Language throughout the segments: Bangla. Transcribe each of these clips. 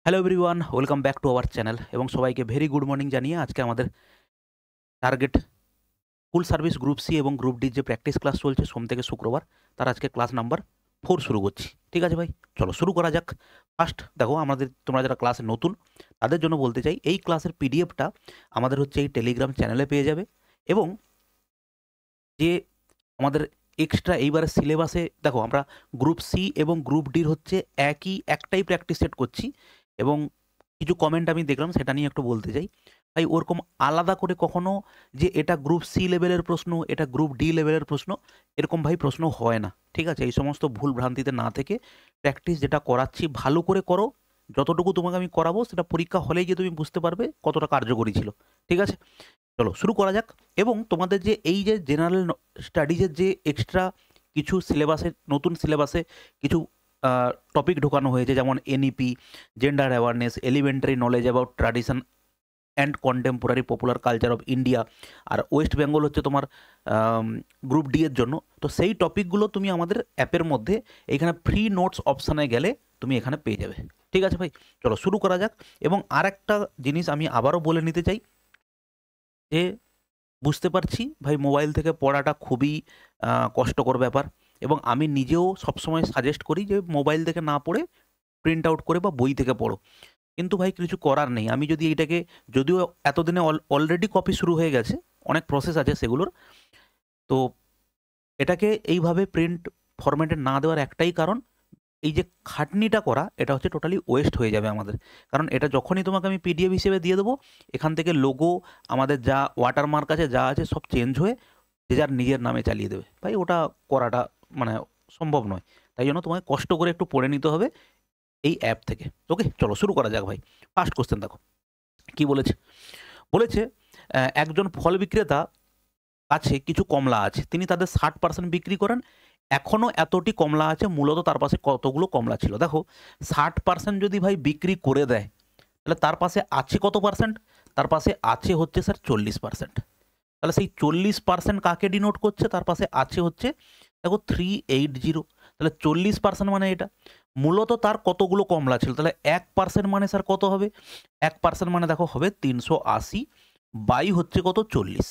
Hello everyone, welcome back to our channel এবং সবাইকে ভেরি গুড মর্নিং জানিয়ে আজকে আমাদের target full service group C এবং গ্রুপ ডি যে প্র্যাকটিস ক্লাস চলছে সোম থেকে শুক্রবার, তার আজকে ক্লাস নাম্বার 4 শুরু করছি। ঠিক আছে ভাই, চলো শুরু করা যাক। ফার্স্ট দেখো, তোমরা যারা ক্লাসে নতুন তাদের জন্য বলতে চাই, এই ক্লাসের পিডিএফটা আমাদের হচ্ছে এই টেলিগ্রাম চ্যানেলে পেয়ে যাবে। এবং যে আমাদের এক্সট্রা এইবারে সিলেবাসে দেখো, আমরা গ্রুপ সি এবং গ্রুপ ডির হচ্ছে একটাই প্র্যাকটিস সেট করছি। এবং কিছু কমেন্ট আমি দেখলাম, সেটা নিয়ে একটু বলতে চাই। তাই ওরকম আলাদা করে কখনো যে এটা গ্রুপ সি লেভেলের প্রশ্ন, এটা গ্রুপ ডি লেভেলের প্রশ্ন, এরকম ভাই প্রশ্ন হয় না। ঠিক আছে, এই সমস্ত ভুল ভ্রান্তিতে না থেকে প্র্যাকটিস যেটা করাচ্ছি ভালো করে করো। যতটুকু তোমাকে আমি করাবো সেটা পরীক্ষা হলে গিয়ে তুমি বুঝতে পারবে কতটা কার্যকরী ছিল। ঠিক আছে, চলো শুরু করা যাক। এবং তোমাদের যে এই যে জেনারেল স্টাডিজের যে এক্সট্রা কিছু সিলেবাসে, নতুন সিলেবাসে কিছু টপিক ঢোকানো হয়েছে, যেমন NEP, gender awareness, elementary knowledge about tradition and contemporary popular culture of India, আর ওয়েস্ট বেঙ্গল হচ্ছে তোমার গ্রুপ ডি এর জন্য। তো সেই টপিকগুলো তুমি আমাদের অ্যাপের মধ্যে এখানে ফ্রি নোটস অপশানে গেলে তুমি এখানে পেয়ে যাবে। ঠিক আছে ভাই, চলো শুরু করা যাক। এবং আর একটা জিনিস আমি আবারও বলে নিতে চাই যে, বুঝতে পারছি ভাই মোবাইল থেকে পড়াটা খুবই কষ্টকর ব্যাপার, এবং আমি নিজেও সবসময় সাজেস্ট করি যে মোবাইল থেকে না পড়ে প্রিন্ট আউট করে বা বই থেকে পড়ো। কিন্তু ভাই কিছু করার নেই। আমি যদি এইটাকে, যদিও এতদিনে অলরেডি কপি শুরু হয়ে গেছে, অনেক প্রসেস আছে সেগুলোর, তো এটাকে এইভাবে প্রিন্ট ফরম্যাটে না দেওয়ার একটাই কারণ, এই যে খাটনিটা করা, এটা হচ্ছে টোটালি ওয়েস্ট হয়ে যাবে আমাদের। কারণ এটা যখনই তোমাকে আমি পিডিএফ হিসেবে দিয়ে দেবো, এখান থেকে লোগো, আমাদের যা ওয়াটারমার্ক আছে, যা আছে সব চেঞ্জ হয়ে যে যার নিজের নামে চালিয়ে দেবে। ভাই ওটা করাটা মানে সম্ভব নয়। তাই জন্য তোমাকে কষ্ট করে একটু পড়ে নিতে হবে এই অ্যাপ থেকে। ওকে, চলো শুরু করা যাক ভাই। ফার্স্ট কোশ্চেন দেখো কি বলেছে। বলেছে একজন ফল বিক্রেতা কাছে কিছু কমলা আছে, তিনি তাদের 60% বিক্রি করেন। এখনও এতটি কমলা আছে, মূলত তার পাশে কতগুলো কমলা ছিল। দেখো, 60% যদি ভাই বিক্রি করে দেয়, তাহলে তার পাশে আছে কত পার্সেন্ট? তার পাশে আছে হচ্ছে স্যার 40%। তাহলে সেই 40% কাকে ডিনোট করছে? তার পাশে আছে হচ্ছে দেখো 380। তাহলে 40% মানে এটা মূলত তার কতগুলো কমলা ছিল। তাহলে 1% মানে স্যার কত হবে? 1% মানে দেখো হবে 380 বাই হচ্ছে কত 40।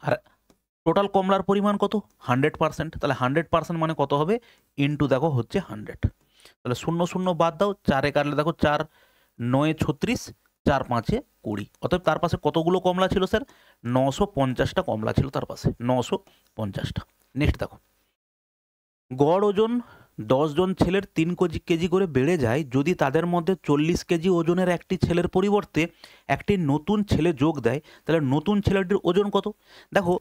আর টোটাল কমলার পরিমাণ কত? 100%। তাহলে 100% মানে কত হবে? ইন্টু দেখো হচ্ছে 100। তাহলে 0 0 বাদ দাও, 4 কাটলে দেখো 4 9 36, 4 5 20। অতএব তার পাশে কতগুলো কমলা ছিল স্যার? 950টা কমলা ছিল তার পাশে, 950টা। নেক্সট দেখো, গড় ওজন 10 জন ছেলের 3 কেজি করে বেড়ে যায় যদি তাদের মধ্যে 40 কেজি ওজনের একটি ছেলের পরিবর্তে একটি নতুন ছেলে যোগ দেয়, তাহলে নতুন ছেলেটির ওজন কত? দেখো,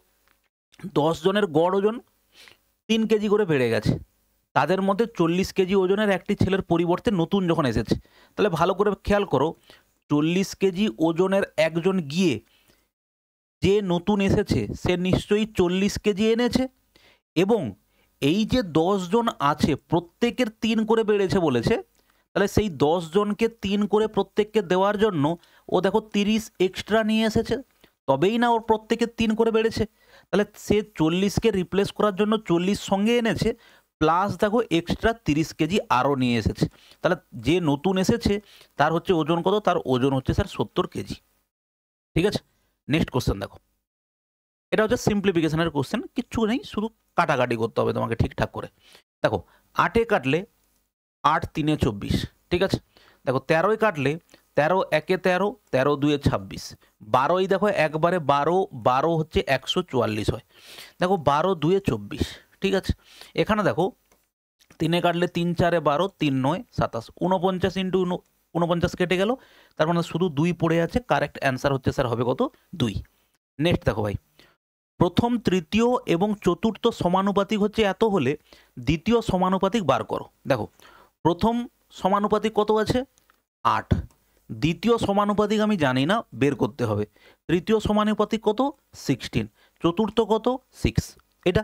10 জনের গড় ওজন 3 কেজি করে বেড়ে গেছে, তাদের মধ্যে 40 কেজি ওজনের একটি ছেলের পরিবর্তে নতুন যখন এসেছে, তাহলে ভালো করে খেয়াল করো, 40 কেজি ওজনের একজন গিয়ে যে নতুন এসেছে সে নিশ্চয়ই 40 কেজি এনেছে। এবং এই যে 10 জন আছে প্রত্যেকের 3 করে বেড়েছে বলেছে, তাহলে সেই 10 জনকে 3 করে প্রত্যেককে দেওয়ার জন্য ও দেখো 30 এক্সট্রা নিয়ে এসেছে, তবেই না ওর প্রত্যেকের 3 করে বেড়েছে। তাহলে সে 40কে রিপ্লেস করার জন্য 40 সঙ্গে এনেছে, প্লাস দেখো এক্সট্রা 30 কেজি আরও নিয়ে এসেছে। তাহলে যে নতুন এসেছে তার হচ্ছে ওজন কত? তার ওজন হচ্ছে স্যার 70 কেজি। ঠিক আছে, নেক্সট কোশ্চেন দেখো। এটা হচ্ছে সিম্পলিফিকেশনের কোশ্চেন, কিচ্ছু নেই, শুধু কাটাকাটি করতে হবে তোমাকে ঠিকঠাক করে। দেখো, 8-এ কাটলে 8 3-এ 24। ঠিক আছে, দেখো 13-এ কাটলে 13 1-এ 13, 13 2-এ 26, 12ই দেখো একবারে 12, 12 হচ্ছে 144 হয়। দেখো 12 2-এ 24। ঠিক আছে, এখানে দেখো 3-এ কাটলে 3 4-এ 12, 3 9 27, 49 ইন্টু 49 কেটে গেল, তার মানে শুধু 2 পড়ে আছে। কারেক্ট অ্যান্সার হচ্ছে স্যার হবে কত? 2। নেক্সট দেখো ভাই, প্রথম, তৃতীয় এবং চতুর্থ সমানুপাতিক হচ্ছে এত হলে দ্বিতীয় সমানুপাতিক বার করো। দেখো, প্রথম সমানুপাতিক কত আছে? 8। দ্বিতীয় সমানুপাতিক আমি জানি না, বের করতে হবে। তৃতীয় সমানুপাতিক কত? 16। চতুর্থ কত? 6। এটা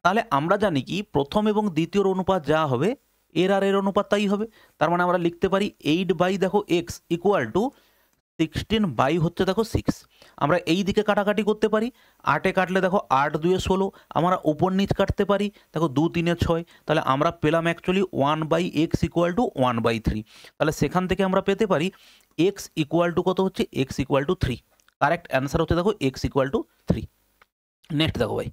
তাহলে আমরা জানি কি প্রথম এবং দ্বিতীয়র অনুপাত যা হবে এর আর এর অনুপাত তাই হবে। তার মানে আমরা লিখতে পারি 8 বাই দেখো এক্স ইকুয়াল টু 16 বাই হচ্ছে দেখো 6। আমরা এই দিকে কাটাকাটি করতে পারি, 8-এ কাটলে দেখো 8-2-এ 16, আমরা উপর নিচ কাটতে পারি, দেখো 2-3-এ 6, তাহলে আমরা পেলাম অ্যাকচুয়ালি 1/x ইকুয়াল টু 1/3। তাহলে সেখান থেকে আমরা পেতে পারি x ইকুয়াল টু কত হচ্ছে, x equal to 3। Correct answer হচ্ছে দেখো x ইকুয়াল টু 3। নেক্সট দেখো ভাই,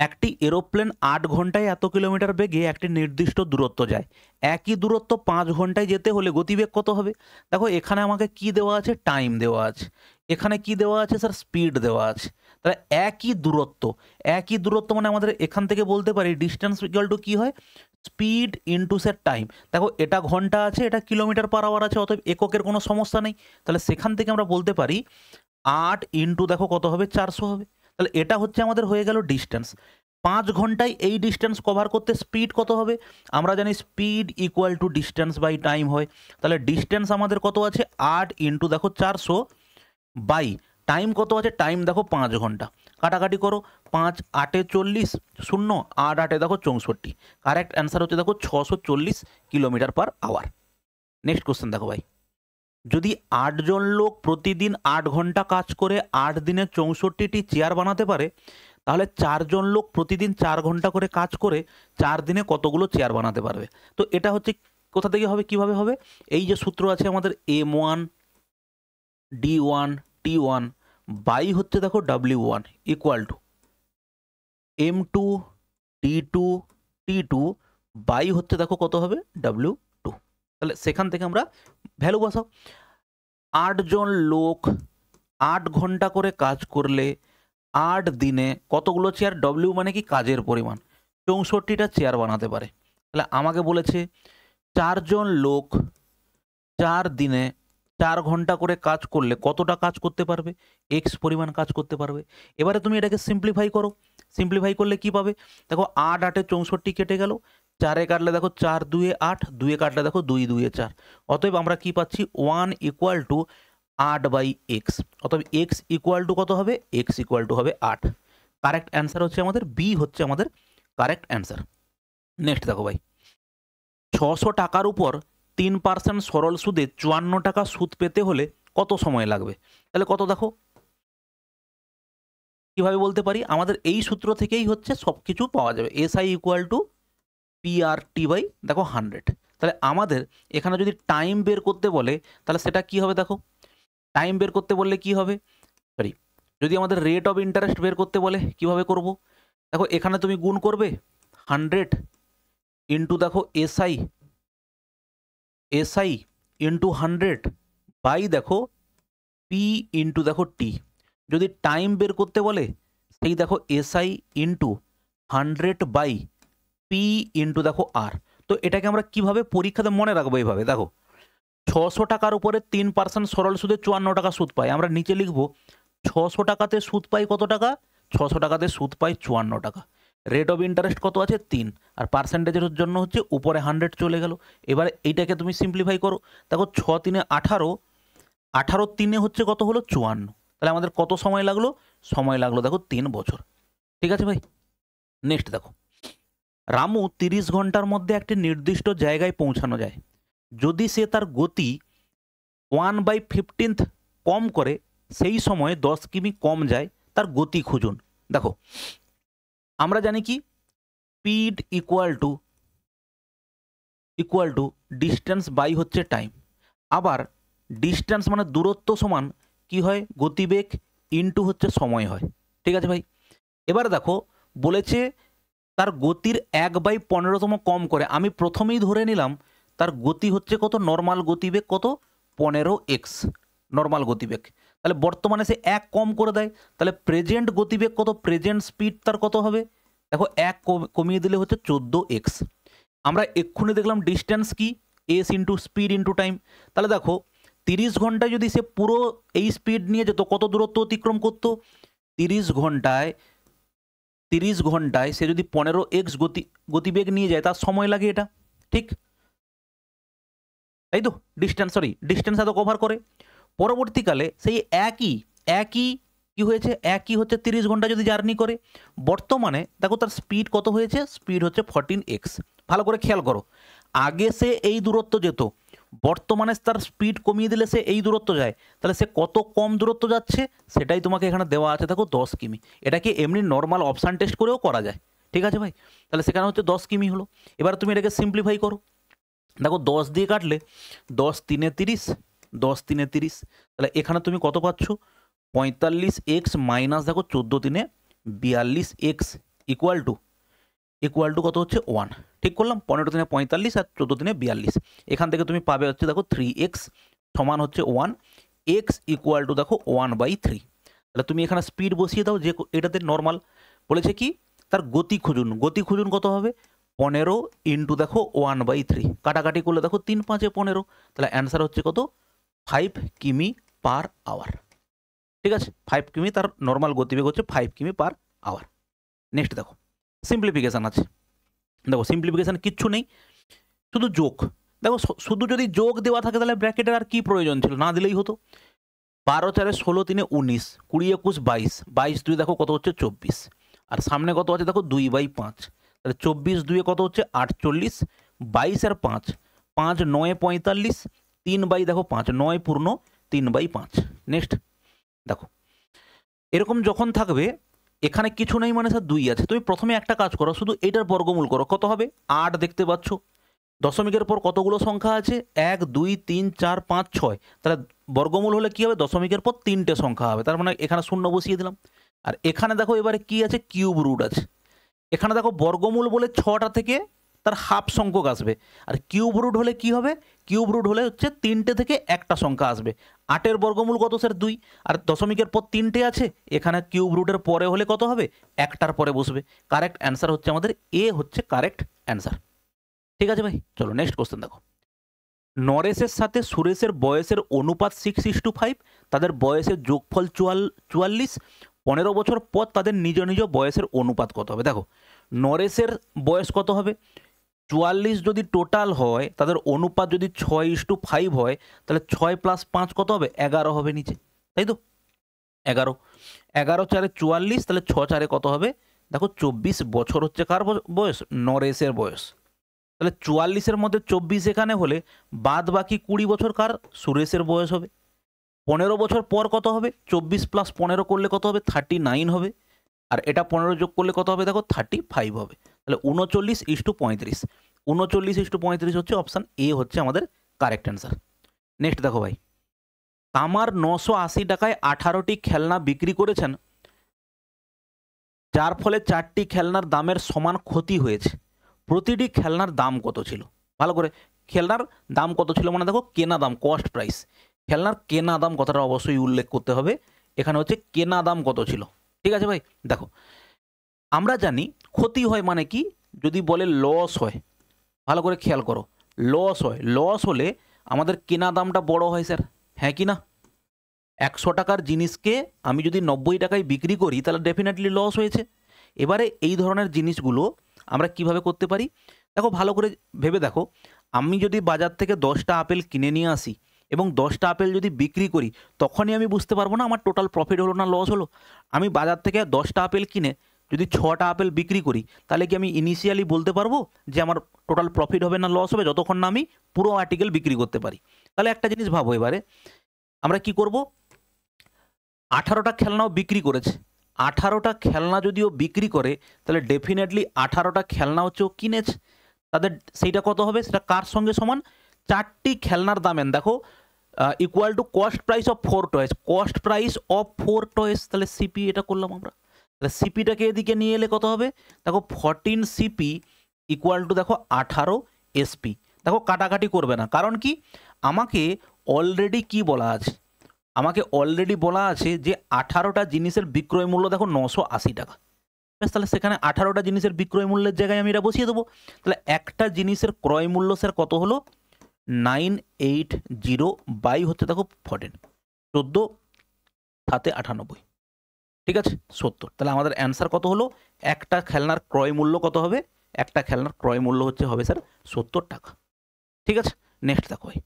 একটি এরোপ্লেন 8 ঘন্টায় এত কিলোমিটার বেগে একটি নির্দিষ্ট দূরত্ব যায়। একই দূরত্ব 5 ঘন্টায় যেতে হলে গতিবেগ কত হবে? দেখো এখানে আমাকে কি দেওয়া আছে, টাইম দেওয়া আছে, এখানে কি দেওয়া আছে স্যার, স্পিড দেওয়া আছে। তাহলে একই দূরত্ব মানে আমাদের এখান থেকে বলতে পারি ডিস্টেন্স ইকুয়াল টু কি হয়, স্পিড ইন্টু স্যার টাইম। দেখো এটা ঘন্টা আছে, এটা কিলোমিটার পার আওয়ার আছে, অতএব এককের কোনো সমস্যা নেই। তাহলে সেখান থেকে আমরা বলতে পারি 8 ইন্টু দেখো কত হবে, 400 হবে। তাহলে এটা হচ্ছে আমাদের হয়ে গেল ডিস্টেন্স। 5 ঘন্টায় এই ডিস্টেন্স কভার করতে স্পিড কত হবে? আমরা জানি speed equal to distance by time হয়। তাহলে ডিস্টেন্স আমাদের কত আছে, 8 ইন্টু দেখো 400 বাই টাইম কত আছে, টাইম দেখো 5 ঘন্টা। কাটাকাটি করো, 5-8-এ 40, 0 8-8-এ দেখো 64। কারেক্ট অ্যান্সার হচ্ছে দেখো 640 kilometre per hour. Next question দেখো ভাই, যদি 8 জন লোক প্রতিদিন 8 ঘন্টা কাজ করে 8 দিনে 64টি চেয়ার বানাতে পারে, তাহলে 4 জন লোক প্রতিদিন 4 ঘন্টা করে কাজ করে 4 দিনে কতগুলো চেয়ার বানাতে পারবে? তো এটা হচ্ছে কোথা থেকে হবে, কিভাবে হবে? এই যে সূত্র আছে আমাদের M1 D1 T1 বাই হচ্ছে দেখো W1 equal to M2 D2 T2 by হচ্ছে দেখো কত হবে, W2। তাহলে সেখান থেকে আমরা ভ্যালু বসাও। 8 জন লোক 8 ঘন্টা করে কাজ করলে 8 দিনে কতগুলো চেয়ার, ডব্লিউ মানে কি কাজের পরিমাণ, 64টা চেয়ার বানাতে পারে। তাহলে আমাকে বলেছে 4 জন লোক 4 দিনে 4 ঘন্টা করে কাজ করলে কতটা কাজ করতে পারবে, এক্স পরিমাণ কাজ করতে পারবে। এবারে তুমি এটাকে সিম্পলিফাই করো, সিম্পলিফাই করলে কি পাবে? দেখো 8-8-এ 64 কেটে গেল, 4-এ কাটলে দেখো 4-2-এ 8, 2-এ কাটলে দেখো 2-2-এ 4। অতএব আমরা কি পাচ্ছি, 1 ইকুয়াল টু 8/x। অতএব x ইকুয়াল টু কত হবে, x ইকুয়াল টু হবে 8। কারেক্ট অ্যান্সার হচ্ছে আমাদের বি হচ্ছে আমাদের কারেক্ট অ্যান্সার। নেক্সট দেখো ভাই, 600 টাকার উপর 3% সরল সুদে 54 টাকা সুদ পেতে হলে কত সময় লাগবে? তাহলে কত দেখো কিভাবে বলতে পারি, আমাদের এই সূত্র থেকেই হচ্ছে সব কিছু পাওয়া যাবে। SI equal to PRT by দেখো 100। তাহলে আমাদের এখানে যদি টাইম বের করতে বলে তাহলে সেটা কি হবে, দেখো টাইম বের করতে বললে কি হবে, সরি যদি আমাদের রেট অফ ইন্টারেস্ট বের করতে বলে কিভাবে করব? দেখো এখানে তুমি গুণ করবে 100 ইন্টু দেখো SI ইন্টু 100 বাই দেখো P ইন্টু দেখো T। যদি টাইম বের করতে বলে সেই দেখো SI into 100 by P into দেখো R। তো এটাকে আমরা কিভাবে পরীক্ষাতে মনে রাখবো, এইভাবে দেখো 600 টাকার উপরে 3% সরল সুদে 54 টাকা সুদ পাই, আমরা নিচে লিখব 600 টাকাতে সুদ পাই কত টাকা, 600 টাকাতে সুদ পাই 54 টাকা। রেট অফ ইন্টারেস্ট কত আছে 3, আর পার্সেন্টেজের জন্য হচ্ছে উপরে 100 চলে গেল। এবারে এইটাকে তুমি সিম্পলিফাই করো, দেখো 6-3-এ 18, 18-3-এ হচ্ছে কত হলো 54। তাহলে আমাদের কত সময় লাগলো, সময় লাগলো দেখো 3 বছর। ঠিক আছে ভাই। নেক্সট দেখো, রামু 30 ঘন্টার মধ্যে একটি নির্দিষ্ট জায়গায় পৌঁছানো যায়, যদি সে তার গতি 1/15 কম করে সেই সময়ে 10 কিমি কম যায়, তার গতি খুঁজুন। দেখো আমরা জানি কি speed equal to distance by হচ্ছে টাইম। আবার ডিস্টেন্স মানে দূরত্ব সমান কি হয়, গতিবেগ ইনটু হচ্ছে সময় হয়। ঠিক আছে ভাই। এবার দেখো বলেছে তার গতির 1/15তম কম করে, আমি প্রথমেই ধরে নিলাম তার গতি হচ্ছে কত, নর্মাল গতিবেগ কত 15x নর্মাল গতিবেগ। তাহলে বর্তমানে সে 1 কম করে দেয়, তাহলে প্রেজেন্ট গতিবেগ কত, প্রেজেন্ট স্পিড তার কত হবে, দেখো 1 কমিয়ে দিলে হচ্ছে 14x। আমরা এক্ষুনি দেখলাম ডিস্টেন্স কি, S into speed into time. তাহলে দেখো 30 ঘন্টায় যদি সে পুরো এই স্পিড নিয়ে যেত কত দূরত্ব অতিক্রম করতো, 30 ঘন্টায় সে যদি 15x গতিবেগ নিয়ে যায় তার সময় লাগে এটা, ঠিক তাই তো, ডিস্টেন্স এত কভার করে। পরবর্তীকালে সেই একই কি হয়েছে, একই হচ্ছে 30 ঘন্টা যদি জার্নি করে, বর্তমানে দেখো তার স্পিড কত হয়েছে, স্পিড হচ্ছে 14x। ভালো করে খেয়াল করো, আগে সে এই দূরত্ব যেত, বর্তমানে তার স্পিড কমিয়ে দিলে সে এই দূরত্ব যায়, তাহলে সে কত কম দূরত্ব যাচ্ছে সেটাই তোমাকে এখানে দেওয়া আছে। দেখো 10 কিমি, এটাকে এমনি নর্মাল অপশান টেস্ট করেও করা যায়। ঠিক আছে ভাই, তাহলে সেখানে হচ্ছে 10 কিমি হলো। এবার তুমি এটাকে সিম্পলিফাই করো, দেখো 10 দিয়ে কাটলে 10 3 30, 10 3 30, তাহলে এখানে তুমি কত পাচ্ছ 45x মাইনাস দেখো 14 3 42x ইকুয়াল টু কত হচ্ছে 1। ঠিক করলাম, 15 3 45 আর 14 3 42। এখান থেকে তুমি পাবে হচ্ছে দেখো 3x সমান হচ্ছে 1, x ইকুয়াল টু দেখো 1/3। তাহলে তুমি এখানে স্পিড বসিয়ে দাও, যে এটাতে নর্মাল বলেছে কি তার গতি খুঁজুন, গতি খুঁজুন কত হবে 15 ইন্টু দেখো 1/3, কাটাকাটি করলে দেখো 3 5 15, তাহলে অ্যান্সার হচ্ছে কত 5 কিমি পার আওয়ার। ঠিক আছে, 5 কিমি তার নর্মাল গতিবেগ হচ্ছে 5 কিমি পার আওয়ার। নেক্সট দেখো সিম্পলিফিকেশান আছে, দেখো সিম্পলিফিকেশান কিচ্ছু নেই, শুধু যোগ। দেখো শুধু যদি যোগ দেওয়া থাকে তাহলে ব্র্যাকেটের আর কি প্রয়োজন ছিল, না দিলেই হতো। 12 4 16 3 19, 20 21 22, 22 2 দেখো কত হচ্ছে 24, আর সামনে কত আছে দেখো 2/5, তাহলে 24 2 কত হচ্ছে 48, 22 আর 5, 5 9 45, 3 দেখো 5 9 পূর্ণ 3/5। নেক্সট দেখো এরকম যখন থাকবে এখানে কিছু নেই মানে স্যার 2 আছে, তুমি প্রথমে একটা কাজ করো, শুধু এটার বর্গমূল করো, কত হবে 8 দেখতে পাচ্ছ। দশমিকের পর কতগুলো সংখ্যা আছে 1 2 3 4 5 6, তাহলে বর্গমূল হলে কি হবে দশমিকের পর 3টে সংখ্যা হবে, তার মানে এখানে 0 বসিয়ে দিলাম। আর এখানে দেখো এবারে কি আছে কিউব রুট আছে, এখানে দেখো বর্গমূল বলে 6টা থেকে তার হাফ সংখ্যক আসবে, আর কিউব রুট হলে কি হবে কিউব রুট হলে হচ্ছে 3টে থেকে একটা সংখ্যা আসবে। 8-এর বর্গমূল কত স্যার 2, আর দশমিকের পর 3টে আছে, এখানে কিউব রুটের পরে হলে কত হবে 1টার পরে বসবে। কারেক্ট অ্যান্সার হচ্ছে আমাদের এ হচ্ছে কারেক্ট অ্যান্সার। ঠিক আছে ভাই, চলো নেক্সট কোশ্চেন দেখো। নরেশের সাথে সুরেশের বয়সের অনুপাত 6:5, তাদের বয়সের যোগফল 44, 15 বছর পর তাদের নিজ নিজ বয়সের অনুপাত কত হবে। দেখো নরেশের বয়স কত হবে 44, যদি টোটাল হয় তাদের অনুপাত যদি 6:5 হয়, তাহলে 6 + 5 কত হবে 11 হবে নিচে, তাই তো 11, 11 4 44, তাহলে 6 4 কত হবে দেখো 24 বছর হচ্ছে কার বয়স নরেশের বয়স। তাহলে 44-এর মধ্যে 24 এখানে হলে বাদ বাকি 20 বছর কার সুরেশের বয়স হবে। 15 বছর পর কত হবে 24 + 15 করলে কত হবে 39 হবে, আর এটা 15 যোগ করলে কত হবে দেখো 35 হবে। তাহলে 39:35, 39:35 হচ্ছে অপশান এ হচ্ছে আমাদের কারেক্ট অ্যান্সার। নেক্সট দেখো ভাই, কামার 980 টাকায় 18টি খেলনা বিক্রি করেছেন, যার ফলে 4টি খেলনার দামের সমান ক্ষতি হয়েছে। প্রতিটি খেলনার দাম কত ছিল, ভালো করে খেলনার দাম কত ছিল মানে দেখো কেনা দাম কস্ট প্রাইস, খেলনার কেনা দাম কথাটা অবশ্যই উল্লেখ করতে হবে, এখানে হচ্ছে কেনা দাম কত ছিল। ঠিক আছে ভাই, দেখো আমরা জানি ক্ষতি হয় মানে কি যদি বলে লস হয়, ভালো করে খেয়াল করো লস হয়, লস হলে আমাদের কেনা দামটা বড় হয় স্যার, হ্যাঁ কি না। 100 টাকার জিনিসকে আমি যদি 90 টাকায় বিক্রি করি তাহলে ডেফিনেটলি লস হয়েছে। এবারে এই ধরনের জিনিসগুলো আমরা কিভাবে করতে পারি দেখো ভালো করে ভেবে দেখো, আমি যদি বাজার থেকে 10টা আপেল কিনে নিয়ে আসি এবং 10টা আপেল যদি বিক্রি করি, তখনই আমি বুঝতে পারবো না আমার টোটাল প্রফিট হলো না লস হলো। আমি বাজার থেকে 10টা আপেল কিনে যদি 6টা আপেল বিক্রি করি, তাহলে কি আমি ইনিশিয়ালি বলতে পারবো যে আমার টোটাল প্রফিট হবে না লস হবে, যতক্ষণ না আমি পুরো আর্টিকেল বিক্রি করতে পারি। তাহলে একটা জিনিস ভাবো, এবারে আমরা কি করব, 18টা খেলনাও বিক্রি করেছে, 18টা খেলনা যদিও বিক্রি করে তাহলে ডেফিনেটলি 18টা খেলনা হচ্ছে ও কিনেছে, তাদের সেইটা কত হবে সেটা কার সঙ্গে সমান 4টি খেলনার দামের দেখো equal to cost price of 4 toys, cost price of 4 toys, তাহলে সিপি এটা করলাম আমরা, তাহলে সিপিটাকে এদিকে নিয়ে এলে কত হবে দেখো 14 সিপি ইকুয়াল টু দেখো 18 এসপি। দেখো কাটাকাটি করবে না, কারণ কি আমাকে অলরেডি কি বলা আছে, আমাকে অলরেডি বলা আছে যে 18টা জিনিসের বিক্রয় মূল্য দেখো 980 টাকা, ব্যাস তাহলে সেখানে 18টা জিনিসের বিক্রয় মূল্যের জায়গায় আমি এটা বসিয়ে দেবো। তাহলে একটা জিনিসের ক্রয় মূল্য স্যার কত হলো 980 বাই হচ্ছে দেখো 14, 14 7 98, ঠিক আছে 70। তাহলে আমাদের অ্যান্সার কত হলো, একটা খেলনার ক্রয় মূল্য কত হবে, একটা খেলনার ক্রয় মূল্য হচ্ছে হবে স্যার 70 টাকা। ঠিক আছে, নেক্সট দেখো ভাই,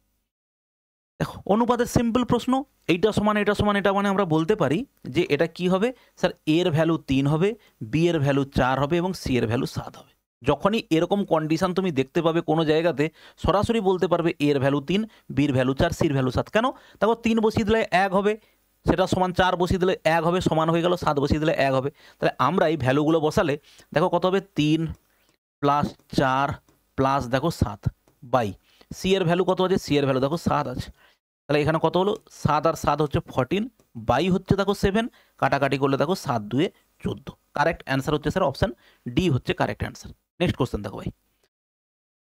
দেখো অনুপাতের সিম্পল প্রশ্ন, এইটা সমান এটা সমান এটা মানে আমরা বলতে পারি যে এটা কি হবে স্যার এর ভ্যালু 3 হবে, বি এর ভ্যালু 4 হবে এবং সি এর ভ্যালু 7 হবে। যখনই এরকম কন্ডিশন তুমি দেখতে পাবে কোনো জায়গাতে, সরাসরি বলতে পারবে এর ভ্যালু 3, বির ভ্যালু 4, সির ভ্যালু 7। কেন? দেখো 3 বসিয়ে দিলে 1 হবে, সেটা সমান 4 বসিয়ে দিলে 1 হবে, সমান হয়ে গেল 7 বসিয়ে দিলে 1 হবে। তাহলে আমরা এই ভ্যালুগুলো বসালে দেখো কত হবে, 3 প্লাস 4 প্লাস দেখো 7 বাই সি এর ভ্যালু কত আছে, সি এর ভ্যালু দেখো 7 আছে। তাহলে এখানে কত হলো, 7 আর 7 হচ্ছে 14 বাই হচ্ছে দেখো 7, কাটাকাটি করলে দেখো 7 2 14। কারেক্ট অ্যান্সার হচ্ছে স্যার অপশান ডি হচ্ছে কারেক্ট অ্যান্সার। নেক্সট কোশ্চেন দেখো ভাই,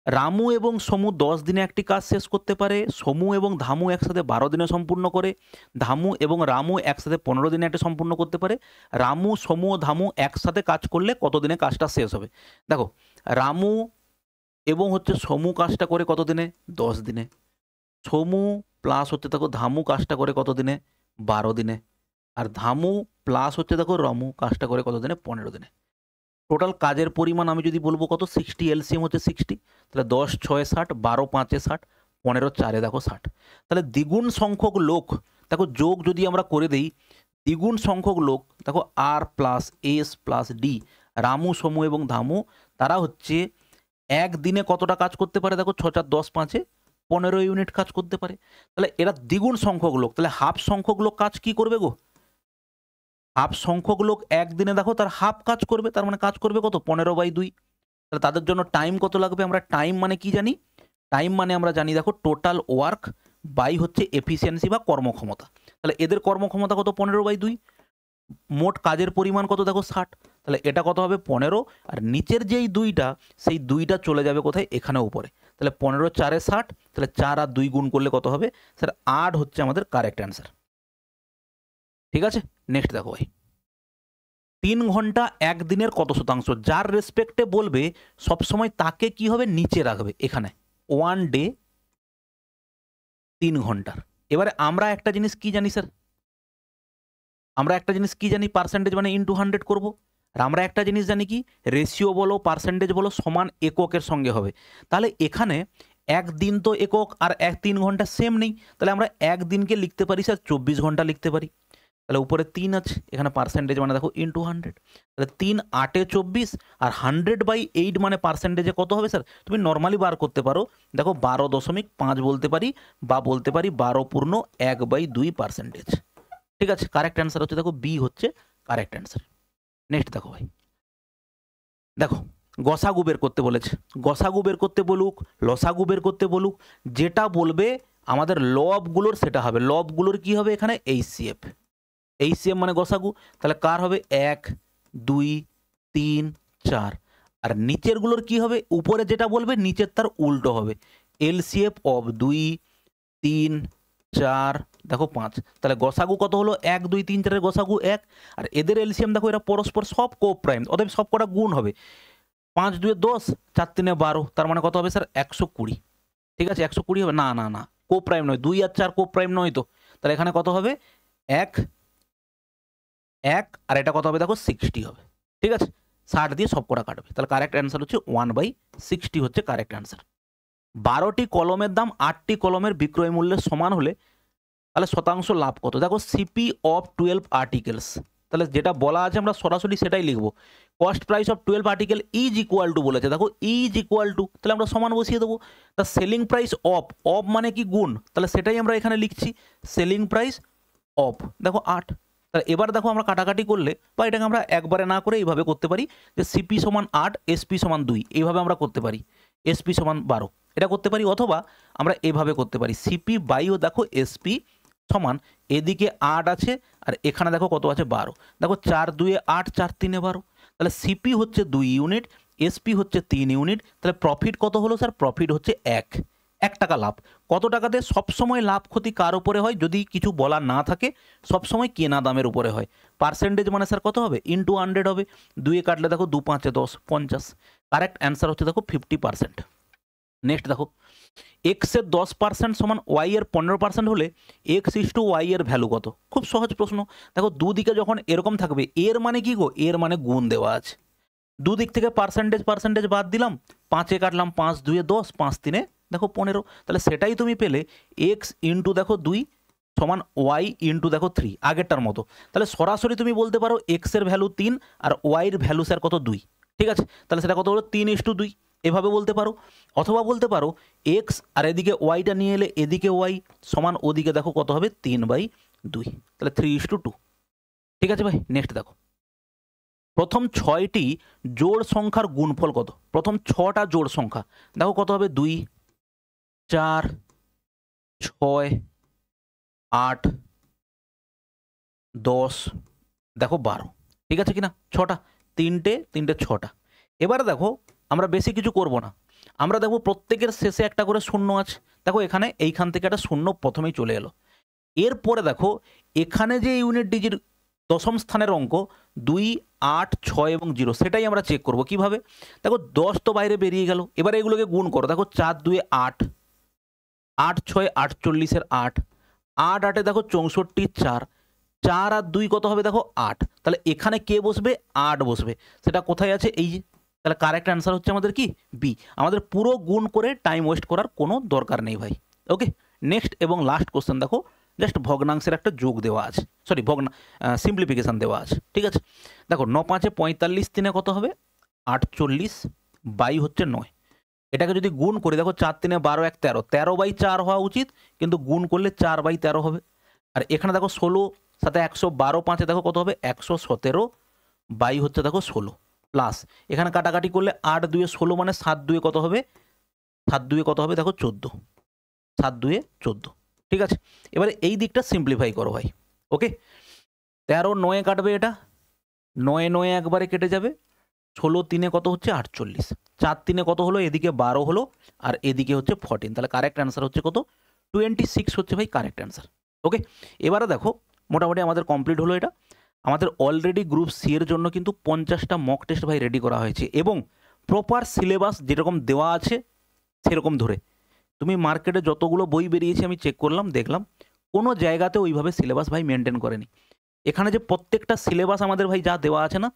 রামু এবং সমু 10 দিনে একটি কাজ শেষ করতে পারে, সমু এবং ধামু একসাথে 12 দিনে সম্পূর্ণ করে, ধামু এবং রামু একসাথে 15 দিনে একটা সম্পূর্ণ করতে পারে। রামু, সমু ও ধামু একসাথে কাজ করলে কত দিনে কাজটা শেষ হবে? দেখো রামু এবং হচ্ছে সমু কাজটা করে কত দিনে, 10 দিনে। সমু প্লাস হচ্ছে দেখো ধামু কাজটা করে কত দিনে, 12 দিনে। আর ধামু প্লাস হচ্ছে দেখো রামু কাজটা করে কত দিনে, 15 দিনে। টোটাল কাজের পরিমাণ আমি যদি বলবো কত, 60, এলসিএম হচ্ছে 60। তাহলে 10 6 60, 12 5 60, 15 4 দেখো 60। তাহলে দ্বিগুণ সংখ্যক লোক, দেখো যোগ যদি আমরা করে দেই, দ্বিগুণ সংখ্যক লোক দেখো আর plus S plus D, Ramu Somu এবং ধামু, তারা হচ্ছে একদিনে কতটা কাজ করতে পারে? দেখো 6 4 10 5 15 ইউনিট কাজ করতে পারে। তাহলে এরা দ্বিগুণ সংখ্যক লোক, তাহলে হাফ সংখ্যক লোক কাজ কি করবে গো? হাফ সংখ্যক লোক একদিনে দেখো তার হাফ কাজ করবে, তার মানে কাজ করবে কত, 15/2। তাহলে তাদের জন্য টাইম কত লাগবে? আমরা টাইম মানে কি জানি? টাইম মানে আমরা জানি দেখো টোটাল ওয়ার্ক বাই হচ্ছে এফিসিয়েন্সি বা কর্মক্ষমতা। তাহলে এদের কর্মক্ষমতা কত, 15/2। মোট কাজের পরিমাণ কত দেখো, 60। তাহলে এটা কত হবে, 15। আর নিচের যেই 2টা, সেই 2টা চলে যাবে কোথায়, এখানে উপরে। তাহলে 15 4 60, তাহলে 4 আর 2 গুণ করলে কত হবে স্যার, 8 হচ্ছে আমাদের কারেক্ট অ্যান্সার। ঠিক আছে, নেক্সট দেখো ভাই, 3 ঘন্টা একদিনের কত শতাংশ? যার রেসপেক্টে বলবে সবসময় তাকে কি হবে, নিচে রাখবে এখানে, 1 ডে 3 ঘন্টার। এবারে আমরা একটা জিনিস কি জানি স্যার, আমরা একটা জিনিস কি জানি, পার্সেন্টেজ মানে ইন্টু 100 করব। আর আমরা একটা জিনিস জানি কি, রেশিও বলো পার্সেন্টেজ বলো সমান এককের সঙ্গে হবে। তাহলে এখানে একদিন তো একক আর 3 ঘন্টা সেম নেই, তাহলে আমরা একদিনকে লিখতে পারি স্যার 24 ঘন্টা লিখতে পারি। তাহলে উপরে 3 আছে, এখানে পার্সেন্টেজ মানে দেখো ইন্টু 100। তাহলে 3 8 এ 24, আর 100/8 মানে পার্সেন্টেজে কত হবে স্যার? তুমি নর্মালি বার করতে পারো, দেখো 12.5 বলতে পারি, বা বলতে পারি 12/1/2%। ঠিক আছে, কারেক্ট অ্যান্সার হচ্ছে দেখো বি হচ্ছে কারেক্ট অ্যান্সার। নেক্সট দেখো ভাই, দেখো গসাগু বের করতে বলেছে, গসাগু বের করতে বলুক, লসাগু বের করতে বলুক, যেটা বলবে আমাদের লবগুলোর সেটা হবে। লবগুলোর কি হবে এখানে, এইচসিএফ। এইচসিএফ মানে গসাগু, তাহলে কার হবে 1 2 3 4। আর নিচেরগুলোর কি হবে, উপরে যেটা বলবে নিচের তার উল্টো হবে, এলসিএফ অফ 2 3 4 দেখো 5। তাহলে গসাগু কত হলো, 1 2 3 4 এর গসাগু 1। আর এদের এলসিএম দেখো এরা পরস্পর সব কোপ্রাইম, অতএব সব কটা গুণ হবে। 5 2 10, 4 3 12, তার মানে কত হবে স্যার, 120। ঠিক আছে, 120 হবে না, না না কোপ্রাইম নয়, 2 আর 4 কোপ্রাইম নয় তো। তাহলে এখানে কত হবে, 1 1, আর এটা কত হবে দেখো 60 হবে। ঠিক আছে, 60 দিয়ে সব কটা কাটবে। তাহলে কারেক্ট অ্যান্সার হচ্ছে 1/60 হচ্ছে কারেক্ট অ্যান্সার। 12টি কলমের দাম 8টি কলমের বিক্রয় মূল্যের সমান হলে তাহলে শতাংশ লাভ কত? দেখো সিপি অফ 12 আর্টিকেলস, তাহলে যেটা বলা আছে আমরা সরাসরি সেটাই লিখবো। Cost price of 12 article is equal to বলেছে, দেখো ইজ ইকুয়াল টু, তাহলে আমরা সমান বসিয়ে দেবো। তা সেলিং প্রাইস অফ, অফ মানে কি গুণ, তাহলে সেটাই আমরা এখানে লিখছি, সেলিং প্রাইস অফ দেখো 8। তাহলে এবার দেখো আমরা কাটাকাটি করলে, বা এটাকে আমরা একবারে না করে এইভাবে করতে পারি যে সিপি সমান 8 এসপি সমান 2, এইভাবে আমরা করতে পারি, এসপি সমান 12 এটা করতে পারি। অথবা আমরা এভাবে করতে পারি, সিপি বাইও দেখো এসপি সমান, এদিকে 8 আছে আর এখানে দেখো কত আছে 12, দেখো 4 2 8 4 3 12। তাহলে সিপি হচ্ছে 2 ইউনিট, এসপি হচ্ছে 3 ইউনিট। তাহলে প্রফিট কত হলো স্যার, প্রফিট হচ্ছে 1 টাকা লাভ। কত টাকাতে? সবসময় লাভ ক্ষতি কার উপরে হয়, যদি কিছু বলা না থাকে সবসময় কেনা দামের উপরে হয়। পার্সেন্টেজ মানে স্যার কত হবে, ইন্টু 100 হবে। 2 কাটলে দেখো 2 5 10 50। কারেক্ট অ্যান্সার হচ্ছে দেখো 50%। নেক্সট দেখো, এক্স এর 10% সমান ওয়াই এর 15% হলে এক্স ইস টু ওয়াই এর ভ্যালু কত? খুব সহজ প্রশ্ন। দেখো দুদিকে যখন এরকম থাকবে, এর মানে কি গো, এর মানে গুণ দেওয়া আছে। দুদিক থেকে পার্সেন্টেজ পার্সেন্টেজ বাদ দিলাম, 5 কাটলাম, 5 2 10, 5 3 দেখো 15। তাহলে সেটাই তুমি পেলে এক্স ইন্টু দেখো 2 সমান ওয়াই ইন্টু দেখো 3, আগেরটার মতো। তাহলে সরাসরি তুমি বলতে পারো এক্স এর ভ্যালু 3 আর ওয়াই এর ভ্যালু স্যার কত, 2। ঠিক আছে, তাহলে সেটা কত হলো 3:2, এভাবে বলতে পারো। অথবা বলতে পারো এক্স আর এদিকে ওয়াইটা নিয়ে এলে এদিকে ওয়াই সমান ওদিকে দেখো কত হবে 3/2, তাহলে 3:2। ঠিক আছে ভাই, নেক্সট দেখো প্রথম 6টি জোড় সংখ্যার গুণফল কত। প্রথম 6টা জোড় সংখ্যা দেখো কত হবে 2, 4, 6, 8, 10, দেখো 12। ঠিক আছে কিনা, 6টা, 3টে 6টা। এবারে দেখো আমরা বেশি কিছু করব না, আমরা দেখো প্রত্যেকের শেষে একটা করে শূন্য আছে। দেখো এখানে এইখান থেকে একটা শূন্য প্রথমেই চলে এলো। এরপরে দেখো এখানে যে ইউনিট ডিজিট দশম স্থানের অঙ্ক 2, 8, 6 এবং 0, সেটাই আমরা চেক করব কিভাবে। দেখো 10 তো বাইরে বেরিয়ে গেল, এবারে এগুলোকে গুণ করো। দেখো 4 2 8, 8 6 48 8, 8 8 দেখো 64, 4 4 আর 2 কত হবে দেখো 8। তাহলে এখানে কে বসবে, 8 বসবে। সেটা কোথায় আছে, এই যে। তাহলে কারেক্ট অ্যান্সার হচ্ছে আমাদের কি বি। আমাদের পুরো গুণ করে টাইম ওয়েস্ট করার কোনো দরকার নেই ভাই। ওকে, নেক্সট এবং লাস্ট কোশ্চেন দেখো, জাস্ট ভগ্নাংশের একটা যোগ দেওয়া আছে, সরি সিম্পলিফিকেশান দেওয়া আছে। ঠিক আছে, দেখো 9 5 45, 3 কত হবে 48, বাই হচ্ছে 9। এটাকে যদি গুণ করি দেখো 4 3 12 1 13, 13/4 হওয়া উচিত, কিন্তু গুণ করলে 4/13 হবে। আর এখানে দেখো 16 সাথে 112, 5 দেখো কত হবে 117, বাই হচ্ছে দেখো 16, প্লাস এখানে কাটাকাটি করলে 8 2 16 মানে 7 2 কত হবে, 7 2 কত হবে দেখো 14, 7 2 14। ঠিক আছে, এবারে এই দিকটা সিম্পলিফাই করো ভাই। ওকে, 13 9 কাটবে, এটা 9 9 একবারে কেটে যাবে, 16 3 কত হচ্ছে 48, 4 3 কত হলো, এদিকে 12 হলো আর এদিকে হচ্ছে 14। তাহলে কারেক্ট অ্যান্সার হচ্ছে কত 26 হচ্ছে ভাই কারেক্ট অ্যান্সার। ওকে, এবারে দেখো মোটামুটি আমাদের কমপ্লিট হলো এটা। আমাদের অলরেডি গ্রুপ সি এর জন্য কিন্তু 50টা মক টেস্ট ভাই রেডি করা হয়েছে, এবং প্রপার সিলেবাস যেরকম দেওয়া আছে সেরকম ধরে। তুমি মার্কেটে যতগুলো বই বেরিয়েছে আমি চেক করলাম, দেখলাম কোনো জায়গাতে ওইভাবে সিলেবাস ভাই মেনটেন করেনি। এখানে যে প্রত্যেকটা সিলেবাস আমাদের ভাই যা দেওয়া আছে না,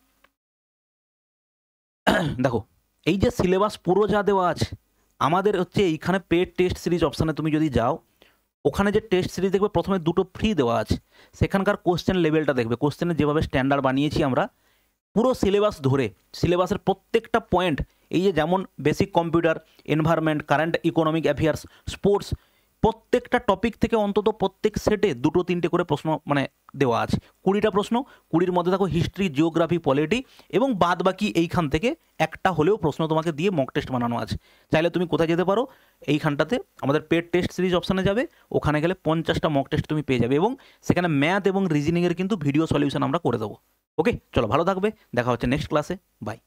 দেখো এই যে সিলেবাস পুরো যা দেওয়া আছে আমাদের হচ্ছে এইখানে পেড টেস্ট সিরিজ অপশানে তুমি যদি যাও, ওখানে যে টেস্ট সিরিজ দেখবে প্রথমে 2টো ফ্রি দেওয়া আছে, সেখানকার কোশ্চেন লেভেলটা দেখবে, কোশ্চেনের যেভাবে স্ট্যান্ডার্ড বানিয়েছি আমরা পুরো সিলেবাস ধরে, সিলেবাসের প্রত্যেকটা পয়েন্ট, এই যে যেমন basic computer, environment, current economic affairs, sports, প্রত্যেকটা টপিক থেকে অন্তত প্রত্যেক সেটে 2টো 3টে করে প্রশ্ন মানে দেওয়া আছে। 20টা প্রশ্ন, 20-র মধ্যে দেখো হিস্ট্রি, জিওগ্রাফি, পলিটি এবং বাদ বাকি এইখান থেকে একটা হলেও প্রশ্ন তোমাকে দিয়ে মক টেস্ট বানানো আছে। চাইলে তুমি কোথায় যেতে পারো, এইখানটাতে আমাদের পেড টেস্ট সিরিজ অপশানে যাবে, ওখানে গেলে 50টা মক টেস্ট তুমি পেয়ে যাবে, এবং সেখানে ম্যাথ এবং রিজনিংয়ের কিন্তু ভিডিও সলিউশন আমরা করে দেবো। ওকে, চলো ভালো থাকবে, দেখা হচ্ছে নেক্সট ক্লাসে, বাই।